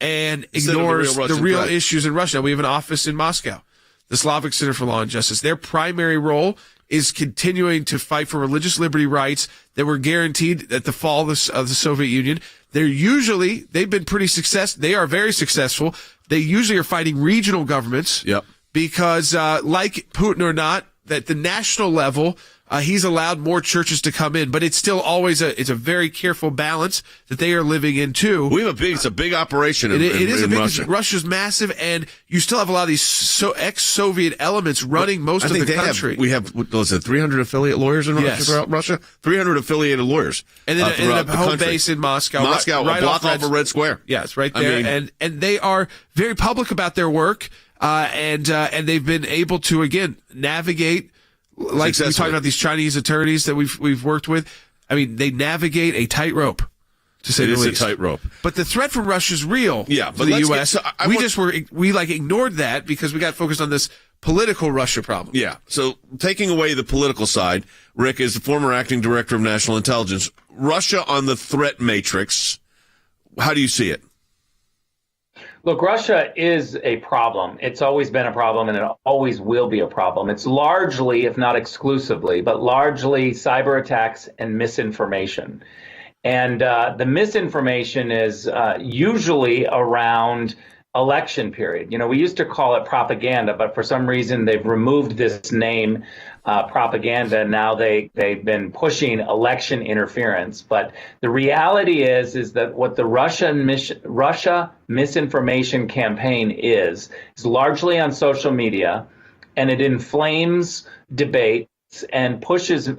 and ignores the real issues in Russia. We have an office in Moscow, the Slavic Center for Law and Justice. Their primary role is continuing to fight for religious liberty rights that were guaranteed at the fall of the Soviet Union. They've been pretty successful. They are very successful. They usually are fighting regional governments. Yep. Because, like Putin or not, that the national level, he's allowed more churches to come in, but it's still always it's a very careful balance that they are living in too. It's a big operation in Russia. Russia's massive, and you still have a lot of these ex-Soviet elements running most of the country. We have, what was it, 300 affiliate lawyers in Russia throughout Russia? 300 affiliated lawyers. And then a home base in Moscow. Right a block off of Red Square. Yeah, it's right there. And they are very public about their work, and they've been able to, again, navigate. Like we talked about these Chinese attorneys that we've worked with. I mean, they navigate a tightrope, to say the least. It is a tightrope. But the threat from Russia is real. Yeah, for the U.S. We ignored that because we got focused on this political Russia problem. Yeah. So taking away the political side, Rick is the former acting director of national intelligence. Russia on the threat matrix. How do you see it? Look, Russia is a problem. It's always been a problem, and it always will be a problem. It's largely, if not exclusively, but largely cyber attacks and misinformation. And the misinformation is usually around election period. You know, we used to call it propaganda, but for some reason they've removed this name, propaganda. And now they've been pushing election interference. But the reality is that what the Russia misinformation campaign is largely on social media, and it inflames debates and pushes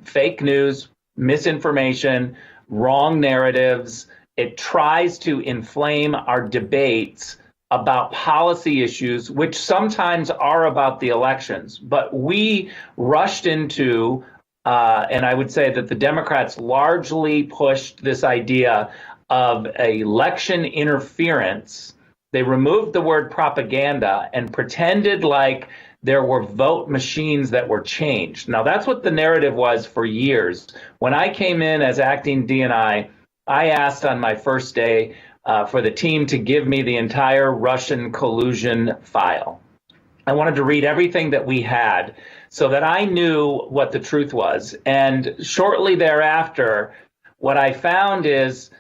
fake news, misinformation, wrong narratives. It tries to inflame our debates about policy issues, which sometimes are about the elections. But we rushed into, and I would say that the Democrats largely pushed this idea of election interference. They removed the word propaganda and pretended like there were vote machines that were changed. Now, that's what the narrative was for years. When I came in as acting DNI, I asked on my first day for the team to give me the entire Russian collusion file. I wanted to read everything that we had so that I knew what the truth was. And shortly thereafter, what I found is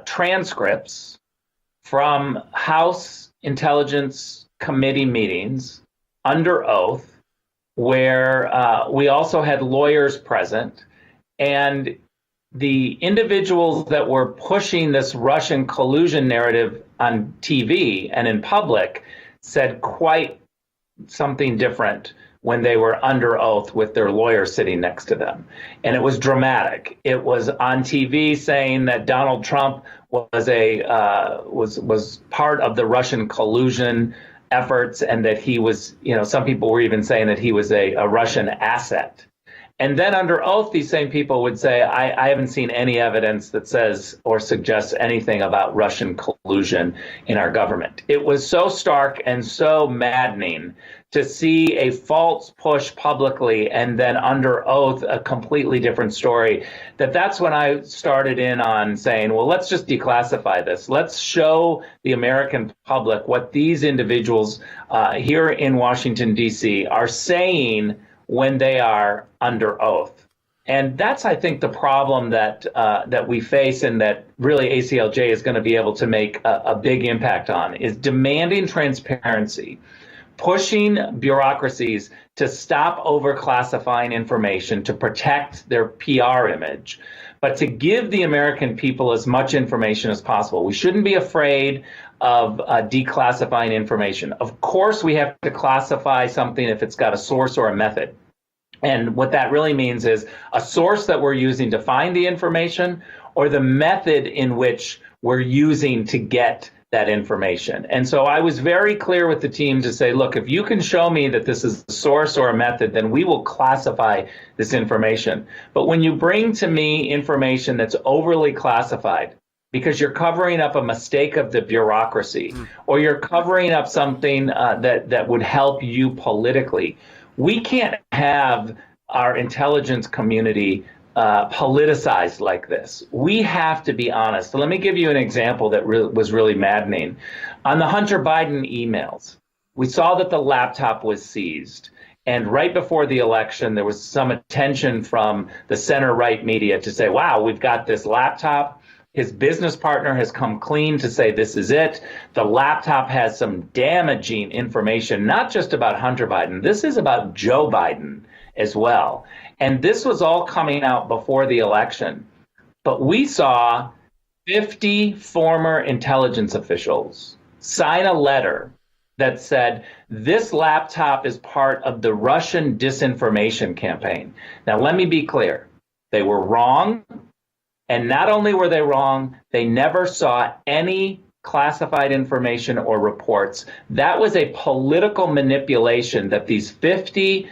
transcripts from House Intelligence Committee meetings under oath, where we also had lawyers present, and the individuals that were pushing this Russian collusion narrative on TV and in public said quite something different when they were under oath with their lawyer sitting next to them. And it was dramatic. It was on TV saying that Donald Trump was was part of the Russian collusion efforts, and that he was, some people were even saying that he was a Russian asset. And then under oath, these same people would say, I haven't seen any evidence that says or suggests anything about Russian collusion in our government. It was so stark and so maddening to see a false push publicly and then under oath a completely different story, that's when I started in on saying, well, let's just declassify this. Let's show the American public what these individuals here in Washington, D.C. are saying when they are under oath. And that's, I think, the problem that we face, and that really ACLJ is going to be able to make a big impact on, is demanding transparency, pushing bureaucracies to stop overclassifying information to protect their PR image, but to give the American people as much information as possible. We shouldn't be afraid of declassifying information. Of course, we have to classify something if it's got a source or a method. And what that really means is a source that we're using to find the information, or the method in which we're using to get that information. And so I was very clear with the team to say, look, if you can show me that this is a source or a method, then we will classify this information. But when you bring to me information that's overly classified, because you're covering up a mistake of the bureaucracy, or you're covering up something that would help you politically, we can't have our intelligence community politicized like this. We have to be honest. So let me give you an example that was really maddening. On the Hunter Biden emails, we saw that the laptop was seized. And right before the election, there was some attention from the center-right media to say, wow, we've got this laptop. His business partner has come clean to say this is it. The laptop has some damaging information, not just about Hunter Biden. This is about Joe Biden as well. And this was all coming out before the election. But we saw 50 former intelligence officials sign a letter that said this laptop is part of the Russian disinformation campaign. Now, let me be clear. They were wrong. And not only were they wrong, they never saw any classified information or reports. That was a political manipulation that these 50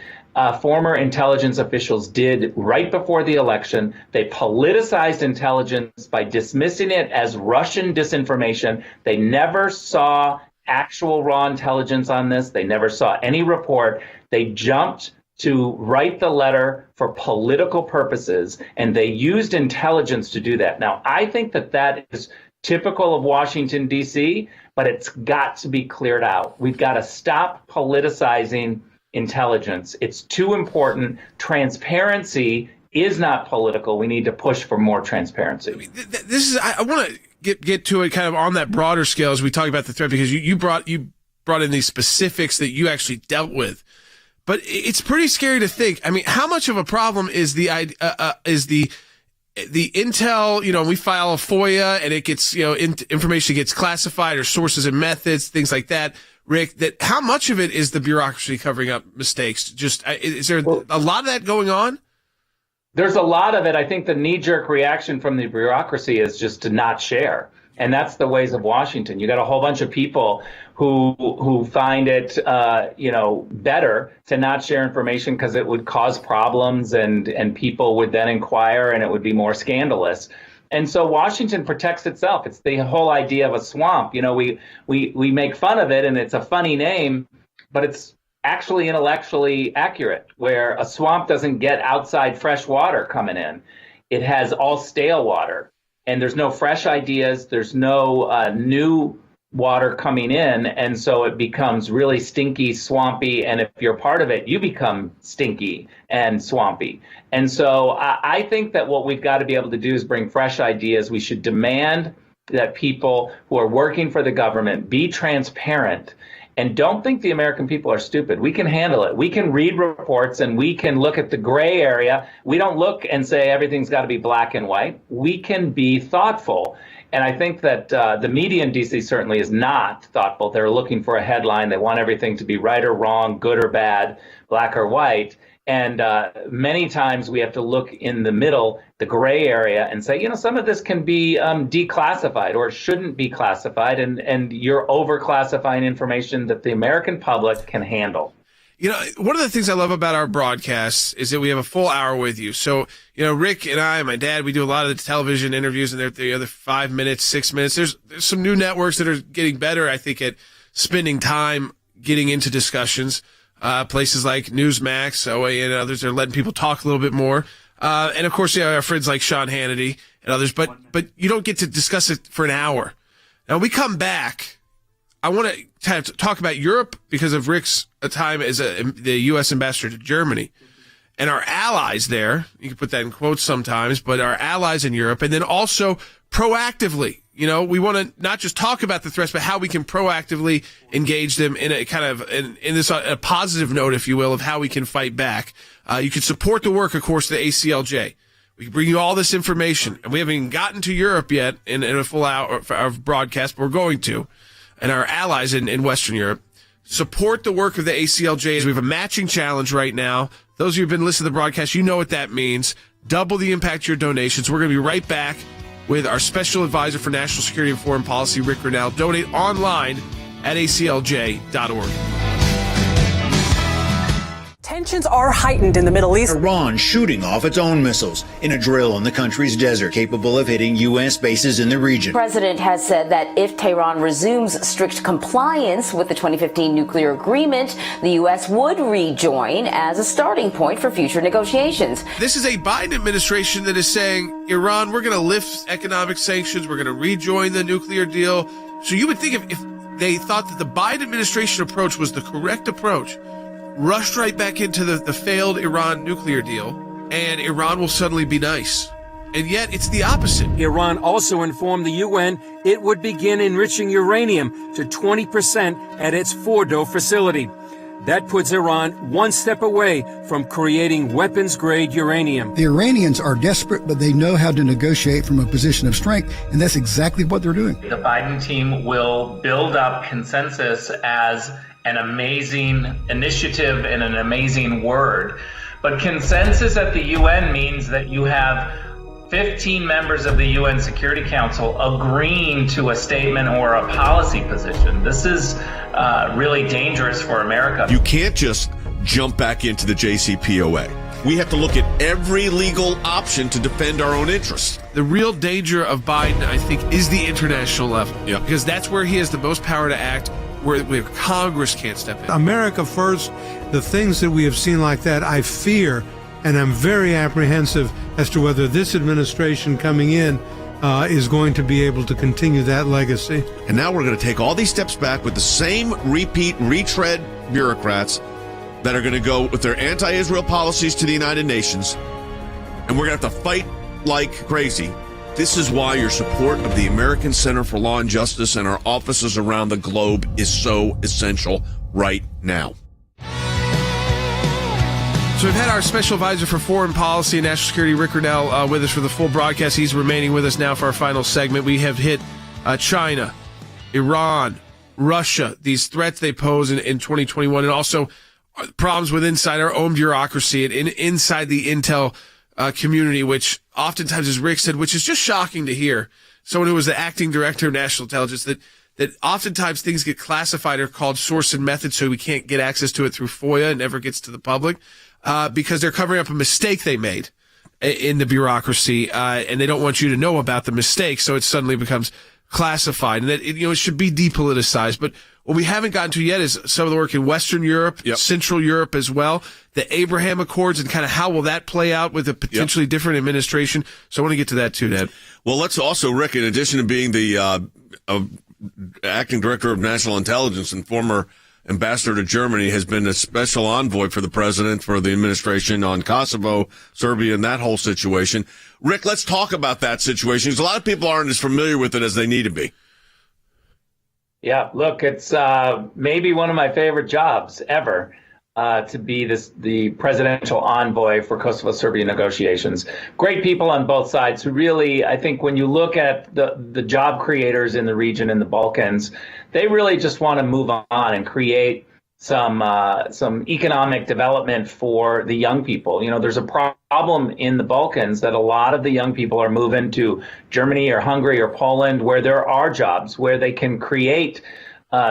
former intelligence officials did right before the election. They politicized intelligence by dismissing it as Russian disinformation. They never saw actual raw intelligence on this. They never saw any report. They jumped to write the letter for political purposes, and they used intelligence to do that. Now, I think that is typical of Washington, D.C., but it's got to be cleared out. We've got to stop politicizing intelligence. It's too important. Transparency is not political. We need to push for more transparency. I want to get to it kind of on that broader scale as we talk about the threat, because you brought in these specifics that you actually dealt with. But it's pretty scary to think. I mean, how much of a problem is the intel? We file a FOIA and it gets, information gets classified, or sources and methods, things like that. Rick, how much of it is the bureaucracy covering up mistakes? Is there a lot of that going on? There's a lot of it. I think the knee-jerk reaction from the bureaucracy is just to not share. And that's the ways of Washington. You got a whole bunch of people who find it, better to not share information because it would cause problems, and people would then inquire, and it would be more scandalous. And so Washington protects itself. It's the whole idea of a swamp. We make fun of it, and it's a funny name, but it's actually intellectually accurate, where a swamp doesn't get outside fresh water coming in. It has all stale water, and there's no fresh ideas. There's no new water coming in, and so it becomes really stinky, swampy, and if you're part of it, you become stinky and swampy. And so I think that what we've got to be able to do is bring fresh ideas. We should demand that people who are working for the government be transparent and don't think the American people are stupid. We can handle it. We can read reports and we can look at the gray area. We don't look and say everything's got to be black and white. We can be thoughtful. And I think that the media in D.C. certainly is not thoughtful. They're looking for a headline. They want everything to be right or wrong, good or bad, black or white. And many times we have to look in the middle, the gray area, and say, some of this can be declassified or shouldn't be classified. And you're over-classifying information that the American public can handle. One of the things I love about our broadcasts is that we have a full hour with you. So, Rick and I, my dad, we do a lot of the television interviews, and they're the other 5 minutes, 6 minutes. There's some new networks that are getting better, I think, at spending time getting into discussions. Places like Newsmax, OA, and others are letting people talk a little bit more. And of course, our friends like Sean Hannity and others, but you don't get to discuss it for an hour. Now, we come back. I want to talk about Europe because of Rick's time as the U.S. ambassador to Germany and our allies there. You can put that in quotes sometimes, but our allies in Europe. And then also proactively, we want to not just talk about the threats, but how we can proactively engage them in a kind of, in this, a positive note, if you will, of how we can fight back. You can support the work, of course, of the ACLJ. We can bring you all this information, and we haven't even gotten to Europe yet in a full hour of broadcast, but we're going to. And our allies in Western Europe. Support the work of the ACLJ. We have a matching challenge right now. Those of you who have been listening to the broadcast, you know what that means. Double the impact of your donations. We're going to be right back with our special advisor for national security and foreign policy, Rick Grenell. Donate online at aclj.org. Tensions are heightened in the Middle East. Iran shooting off its own missiles in a drill in the country's desert, capable of hitting U.S. bases in the region. The president has said that if Tehran resumes strict compliance with the 2015 nuclear agreement, the U.S. would rejoin as a starting point for future negotiations. This is a Biden administration that is saying, Iran, we're going to lift economic sanctions, we're going to rejoin the nuclear deal. So you would think if they thought that the Biden administration approach was the correct approach, rushed right back into the failed Iran nuclear deal, and Iran will suddenly be nice. And yet it's the opposite. Iran also informed the UN it would begin enriching uranium to 20% at its Fordo facility. That puts Iran one step away from creating weapons-grade uranium. The Iranians are desperate, but they know how to negotiate from a position of strength, and that's exactly what they're doing. The Biden team will build up consensus as an amazing initiative and an amazing word. But consensus at the UN means that you have 15 members of the UN Security Council agreeing to a statement or a policy position. This is really dangerous for America. You can't just jump back into the JCPOA. We have to look at every legal option to defend our own interests. The real danger of Biden, I think, is the international level. Yeah. Because that's where he has the most power to act, where Congress can't step in. America first, the things that we have seen like that, I fear, and I'm very apprehensive as to whether this administration coming in is going to be able to continue that legacy. And now we're going to take all these steps back with the same retread bureaucrats that are going to go with their anti-Israel policies to the United Nations, and we're going to have to fight like crazy. This is why your support of the American Center for Law and Justice and our offices around the globe is so essential right now. So we've had our special advisor for foreign policy and national security, Rick Grenell, with us for the full broadcast. He's remaining with us now for our final segment. We have hit China, Iran, Russia, these threats they pose in 2021, and also problems with inside our own bureaucracy and inside the intel community, which oftentimes, as Rick said, which is just shocking to hear, someone who was the acting director of national intelligence, that oftentimes things get classified or called source and method, so we can't get access to it through FOIA. It never gets to the public because they're covering up a mistake they made in the bureaucracy, and they don't want you to know about the mistake, so it suddenly becomes classified, and that it should be depoliticized. But What we haven't gotten to yet is some of the work in Western Europe, Central Europe as well, the Abraham Accords, and kind of how will that play out with a potentially different administration. So I want to get to that too, Ned. Well, let's also, Rick, in addition to being the acting director of national intelligence and former ambassador to Germany, has been a special envoy for the president, for the administration on Kosovo, Serbia, and that whole situation. Rick, let's talk about that situation, because a lot of people aren't as familiar with it as they need to be. Yeah, look, it's maybe one of my favorite jobs ever, to be the presidential envoy for Kosovo-Serbia negotiations. Great people on both sides who really, I think when you look at the job creators in the region in the Balkans, they really just want to move on and create some economic development for the young people. You know, there's a problem in the Balkans that a lot of the young people are moving to Germany or Hungary or Poland, where there are jobs, where they can create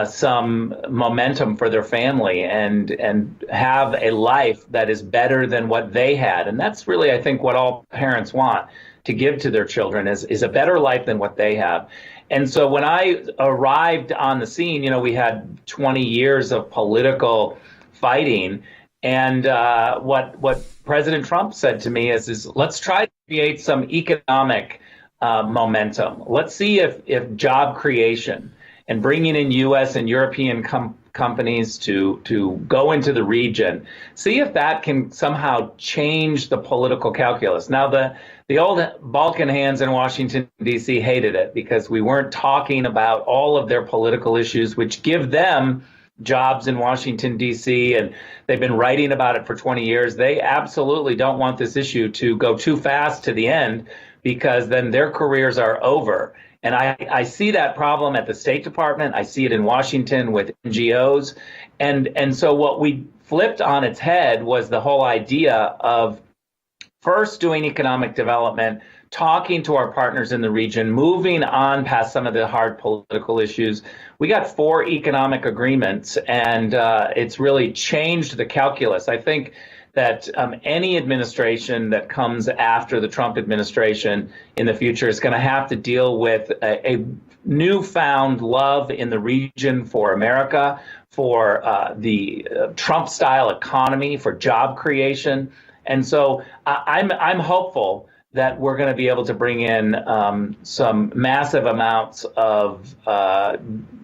some momentum for their family and have a life that is better than what they had. And that's really, I think, what all parents want to give to their children is a better life than what they have. And so when I arrived on the scene, you know, we had 20 years of political fighting. And what President Trump said to me is let's try to create some economic momentum. Let's see if job creation and bringing in U.S. and European companies to go into the region, see if that can somehow change the political calculus. Now, the old Balkan hands in Washington, D.C. hated it because we weren't talking about all of their political issues, which give them jobs in Washington, D.C., and they've been writing about it for 20 years. They absolutely don't want this issue to go too fast to the end, because then their careers are over. And I see that problem at the State Department. I see it in Washington with NGOs. And so what we flipped on its head was the whole idea of first doing economic development, talking to our partners in the region, moving on past some of the hard political issues. We got 4 economic agreements, and it's really changed the calculus. I think that any administration that comes after the Trump administration in the future is going to have to deal with a newfound love in the region for America, for the Trump-style economy, for job creation. And so I'm hopeful that we're going to be able to bring in some massive amounts of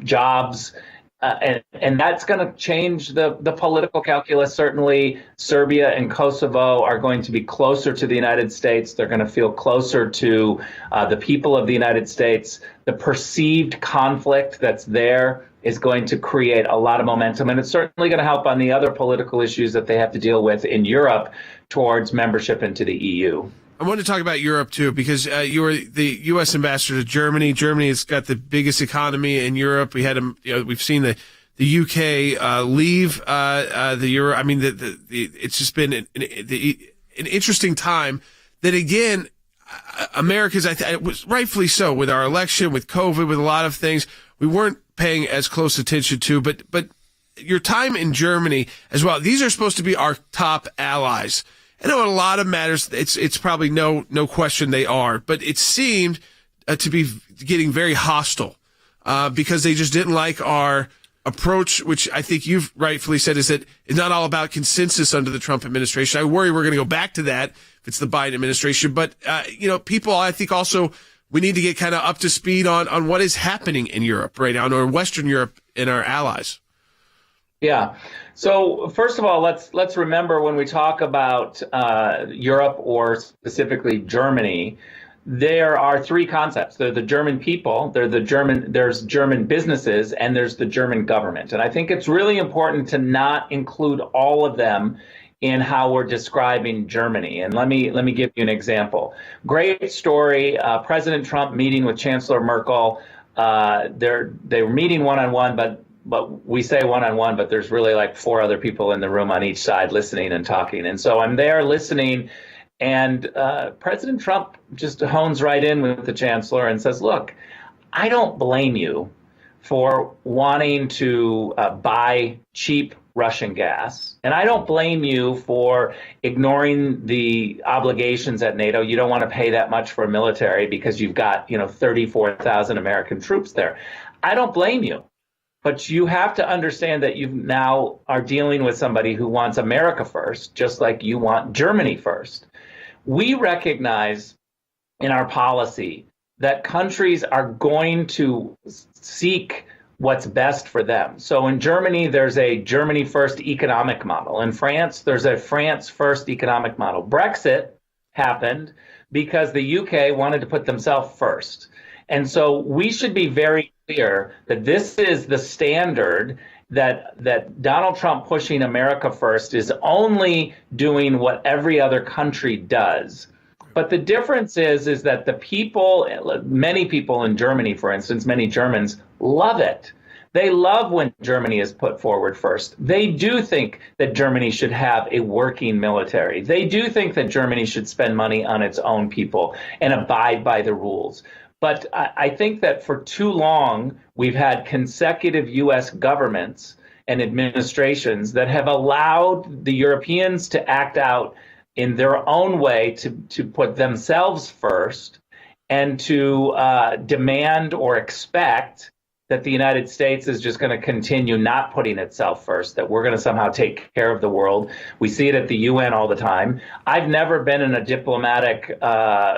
jobs. And that's going to change the political calculus. Certainly, Serbia and Kosovo are going to be closer to the United States. They're going to feel closer to the people of the United States. The perceived conflict that's there is going to create a lot of momentum. And it's certainly going to help on the other political issues that they have to deal with in Europe towards membership into the EU. I want to talk about Europe, too, because you were the U.S. ambassador to Germany. Germany has got the biggest economy in Europe. We've seen the UK leave the Euro. I mean, it's just been an interesting time that, again, America's, it was rightfully so, with our election, with COVID, with a lot of things, we weren't paying as close attention to. But your time in Germany as well, these are supposed to be our top allies. I know in a lot of matters, it's probably no question they are, but it seemed to be getting very hostile because they just didn't like our approach, which I think you've rightfully said is that it's not all about consensus under the Trump administration. I worry we're going to go back to that if it's the Biden administration. But, people, I think also we need to get kind of up to speed on what is happening in Europe right now, or Western Europe and our allies. Yeah. So first of all, let's remember when we talk about Europe, or specifically Germany, there are 3 concepts. They're the German people, there's German businesses, and there's the German government. And I think it's really important to not include all of them in how we're describing Germany. And let me give you an example. Great story. President Trump meeting with Chancellor Merkel. They were meeting one-on-one, but we say one-on-one, but there's really like 4 other people in the room on each side listening and talking. And so I'm there listening, and President Trump just hones right in with the chancellor and says, look, I don't blame you for wanting to buy cheap Russian gas. And I don't blame you for ignoring the obligations at NATO. You don't want to pay that much for a military because you've got, 34,000 American troops there. I don't blame you. But you have to understand that you now are dealing with somebody who wants America first, just like you want Germany first. We recognize in our policy that countries are going to seek what's best for them. So in Germany, there's a Germany first economic model. In France, there's a France first economic model. Brexit happened because the UK wanted to put themselves first. And so we should be very clear that this is the standard, that Donald Trump pushing America first is only doing what every other country does. But the difference is that the people, many people in Germany, for instance, many Germans love it. They love when Germany is put forward first. They do think that Germany should have a working military. They do think that Germany should spend money on its own people and abide by the rules. But I think that for too long, we've had consecutive U.S. governments and administrations that have allowed the Europeans to act out in their own way to put themselves first and to demand or expect that the United States is just going to continue not putting itself first, that we're going to somehow take care of the world. We see it at the UN all the time. I've never been in a diplomatic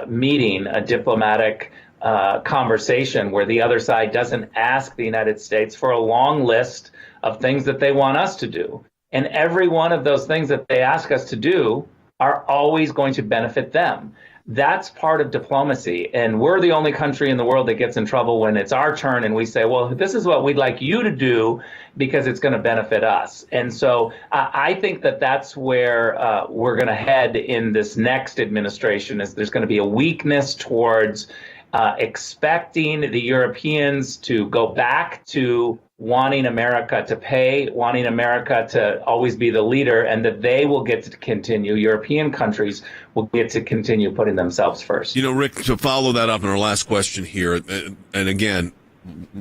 meeting, a diplomatic conversation where the other side doesn't ask the United States for a long list of things that they want us to do. And every one of those things that they ask us to do are always going to benefit them. That's part of diplomacy. And we're the only country in the world that gets in trouble when it's our turn and we say, well, this is what we'd like you to do because it's going to benefit us. And so I think that that's where we're going to head in this next administration, is there's going to be a weakness towards expecting the Europeans to go back to wanting America to pay, wanting America to always be the leader, and that they will get to continue, European countries will get to continue putting themselves first. You know, Rick, to follow that up in our last question here, and again,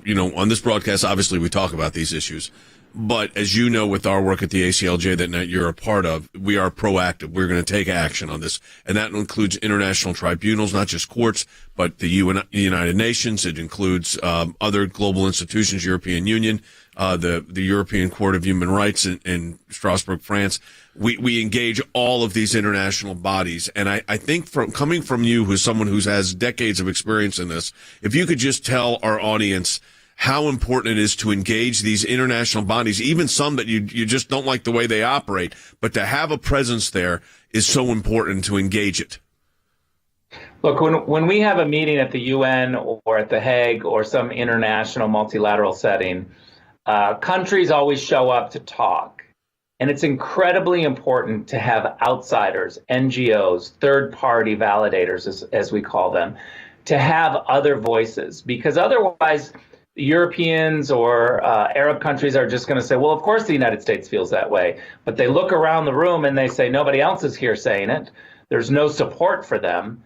you know, on this broadcast, obviously we talk about these issues, but as you know, with our work at the ACLJ that you're a part of, we are proactive. We're going to take action on this. And that includes international tribunals, not just courts, but the United Nations. It includes other global institutions, European Union, the European Court of Human Rights in Strasbourg, France. We engage all of these international bodies. And I think coming from you, who's someone who has decades of experience in this, if you could just tell our audience how important it is to engage these international bodies, even some that you just don't like the way they operate, but to have a presence there is so important to engage it. Look, when we have a meeting at the UN or at The Hague or some international multilateral setting, countries always show up to talk. And it's incredibly important to have outsiders, NGOs, third-party validators, as we call them, to have other voices, because otherwise Europeans or Arab countries are just going to say, well, of course the United States feels that way. But they look around the room and they say, nobody else is here saying it. There's no support for them.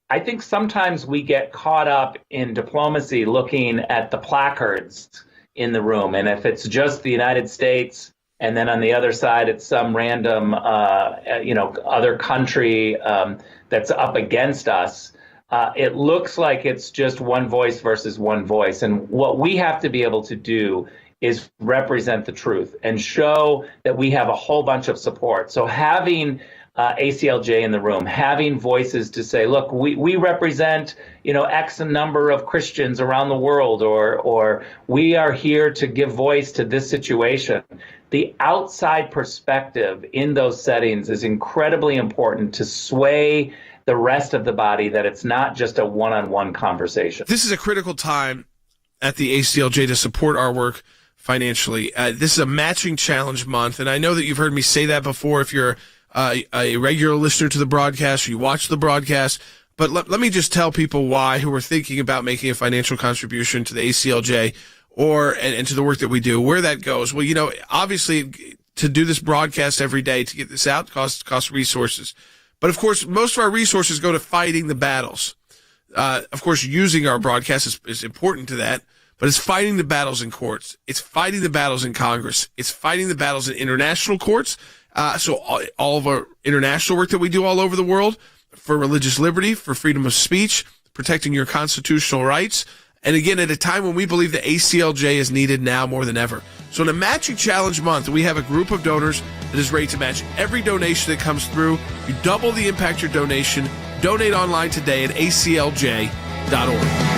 I think sometimes we get caught up in diplomacy looking at the placards in the room. And if it's just the United States, and then on the other side, it's some random, other country that's up against us, it looks like it's just one voice versus one voice. And what we have to be able to do is represent the truth and show that we have a whole bunch of support. So having ACLJ in the room, having voices to say, look, we represent, X number of Christians around the world, or we are here to give voice to this situation. The outside perspective in those settings is incredibly important to sway the rest of the body, that it's not just a one-on-one conversation. This is a critical time at the ACLJ to support our work financially. This is a matching challenge month, and I know that you've heard me say that before if you're a regular listener to the broadcast or you watch the broadcast. But let me just tell people why, who are thinking about making a financial contribution to the ACLJ and to the work that we do, where that goes. Well, obviously, to do this broadcast every day, to get this out, costs resources. But of course, most of our resources go to fighting the battles. Of course, using our broadcast is important to that, but it's fighting the battles in courts. It's fighting the battles in Congress. It's fighting the battles in international courts. So all of our international work that we do all over the world for religious liberty, for freedom of speech, protecting your constitutional rights, And again, at a time when we believe the ACLJ is needed now more than ever. So in a Matching Challenge month, we have a group of donors that is ready to match every donation that comes through. You double the impact your donation. Donate online today at aclj.org.